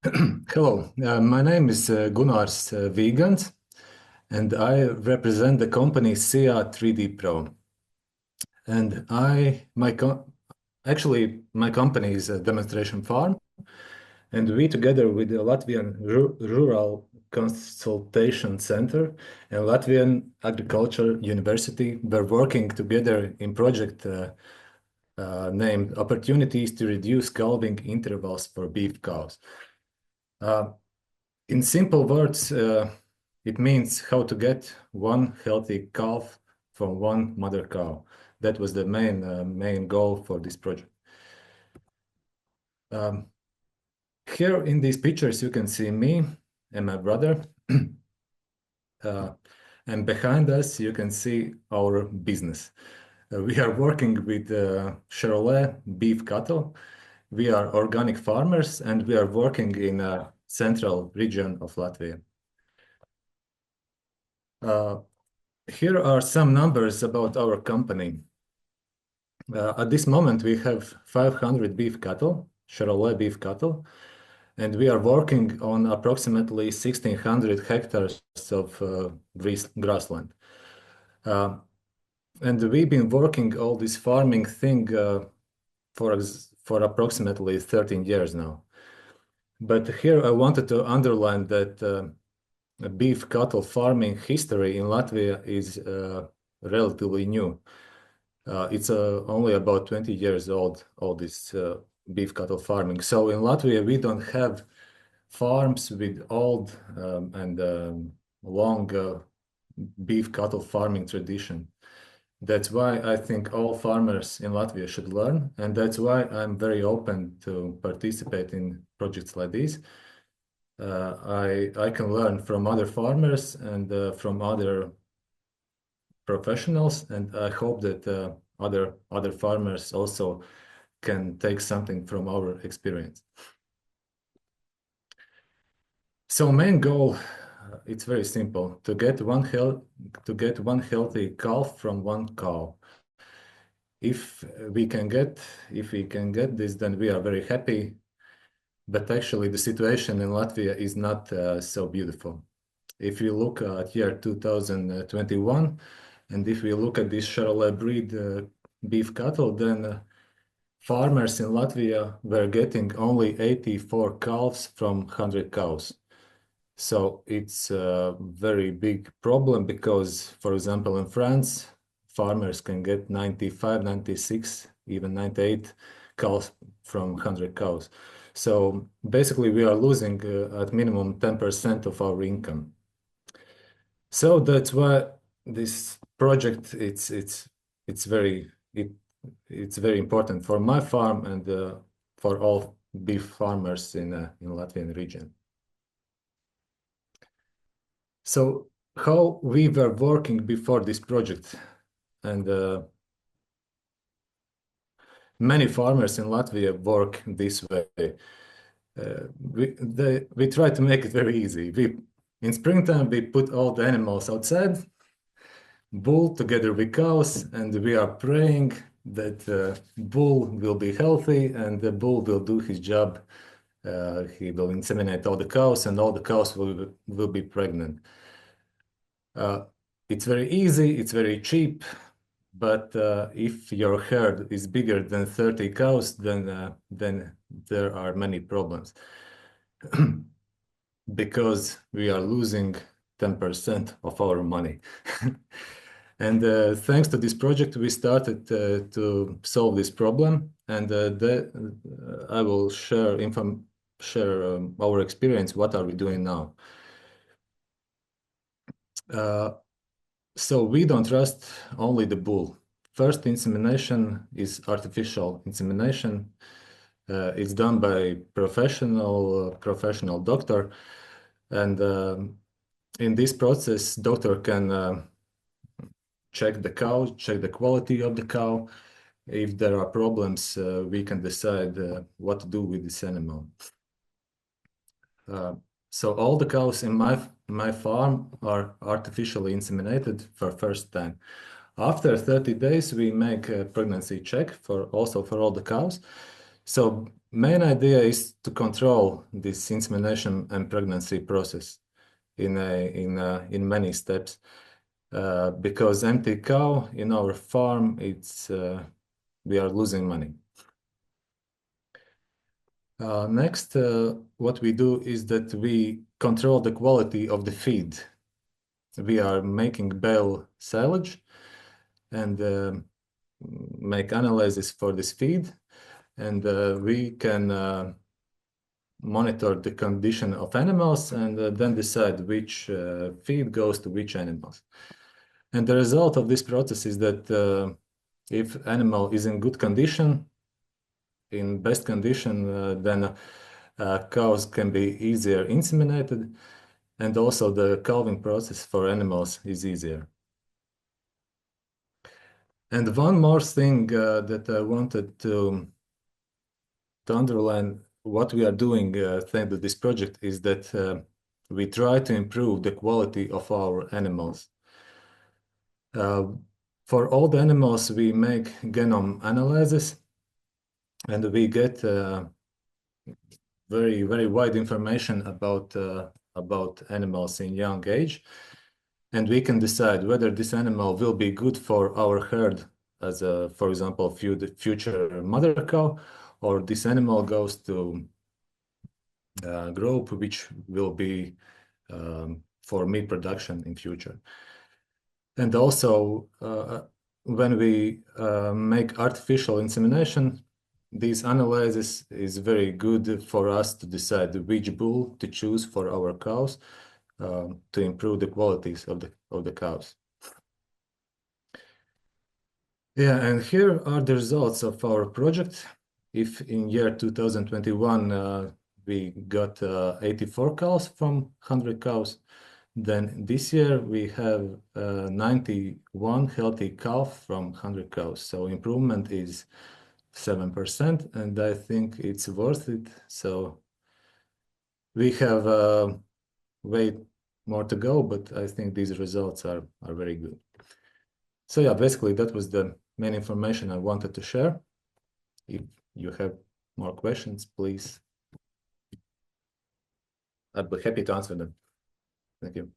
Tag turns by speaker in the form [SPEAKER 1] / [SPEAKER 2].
[SPEAKER 1] Hello, my name is Gunārs Vīgants, and I represent the company SIA 3D Pro. And my company is a demonstration farm, and we together with the Latvian Rural Consultation Center and Latvian Agriculture University were working together in project named Opportunities to Reduce Calving Intervals for Beef Cows. In simple words, it means how to get one healthy calf from one mother cow. That was the main goal for this project. Here in these pictures, you can see me and my brother. And behind us, you can see our business. We are working with Chevrolet beef cattle. We are organic farmers, and we are working in a central region of Latvia. Here are some numbers about our company. At this moment, we have 500 beef cattle, Chevrolet beef cattle, and we are working on approximately 1,600 hectares of grassland. And we've been working all this farming thing for approximately 13 years now. But here I wanted to underline that beef cattle farming history in Latvia is relatively new. It's only about 20 years old, all this beef cattle farming. So in Latvia, we don't have farms with old and long beef cattle farming tradition. That's why I think all farmers in Latvia should learn, and that's why I'm very open to participate in projects like this. I can learn from other farmers and from other professionals, and I hope that other farmers also can take something from our experience. So main goal, it's very simple: to get one healthy calf from one cow. If we can get this, then we are very happy. But actually, the situation in Latvia is not so beautiful. If you look at year 2021, and if we look at this Chevrolet breed beef cattle, then farmers in Latvia were getting only 84 calves from 100 cows. So it's a very big problem because, for example, in France, farmers can get 95, 96, even 98 calves from 100 cows. So basically, we are losing at minimum 10% of our income. So that's why this project it's very important for my farm and for all beef farmers in Latvian region. So how we were working before this project, and many farmers in Latvia work this way. We try to make it very easy. In springtime, we put all the animals outside, bull together with cows, and we are praying that bull will be healthy and the bull will do his job. He will inseminate all the cows, and all the cows will be pregnant. It's very easy, it's very cheap, but if your herd is bigger than 30 cows, then there are many problems because we are losing 10% of our money. And thanks to this project, we started to solve this problem, and I will share our experience. What are we doing now? So we don't trust only the bull. First insemination is artificial insemination. It's done by professional doctor, and in this process, doctor can check the cow, check the quality of the cow. If there are problems, we can decide what to do with this animal. So all the cows in my farm are artificially inseminated for first time. After 30 days, we make a pregnancy check for all the cows. So main idea is to control this insemination and pregnancy process in many steps. Because empty cow in our farm, we are losing money. Next, what we do is that we control the quality of the feed. We are making bale silage and make analysis for this feed, and we can monitor the condition of animals and then decide which feed goes to which animals. And the result of this process is that if animal is in good condition, in best condition, then cows can be easier inseminated, and also the calving process for animals is easier. And one more thing that I wanted to underline what we are doing thanks to this project is that we try to improve the quality of our animals. For all the animals, we make genome analysis, and we get very, very wide information about animals in young age. And we can decide whether this animal will be good for our herd as for example, future mother cow, or this animal goes to a group which will be for meat production in future. And also, when we make artificial insemination, this analysis is very good for us to decide which bull to choose for our cows to improve the qualities of the cows. Yeah, and here are the results of our project. If in year 2021 we got 84 cows from 100 cows, then this year we have 91 healthy calf from 100 cows. So improvement is 7%, and I think it's worth it. So we have way more to go, but I think these results are very good. So yeah, basically that was the main information I wanted to share. If you have more questions, please. I'd be happy to answer them. Thank you.